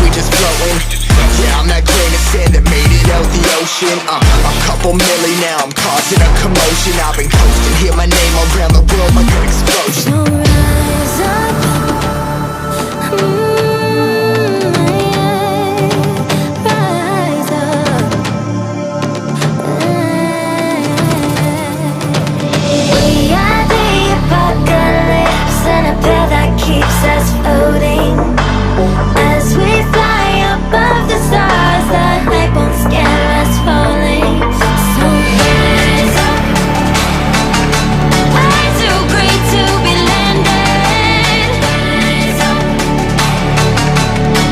we just floating. Yeah, I'm that grain of sand that made it out the ocean. A couple milli now, I'm causing a commotion. I've been coasting, hear my name around the world like an explosion. So rise up, rise up. We are the apocalypse, and a pill that keeps us floating. As we fly above the stars, the hype won't scare us falling. So rise up. Way too great to be landed. Rise up.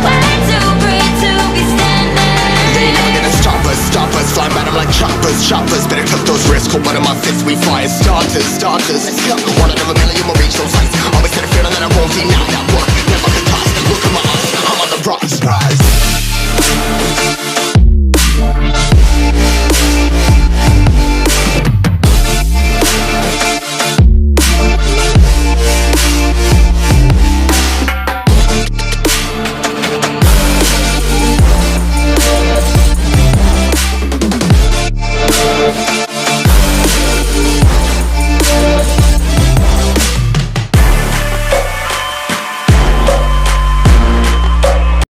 Way too great to be standing. They ain't never gonna stop us, flying by them like choppers. Better cut those risks, hold one of my fists, we fire starters. Let's go. One out of a million will reach those heights. Always had a feeling that I won't deny that work. Never could toss, look at my eyes, I'm on the rise.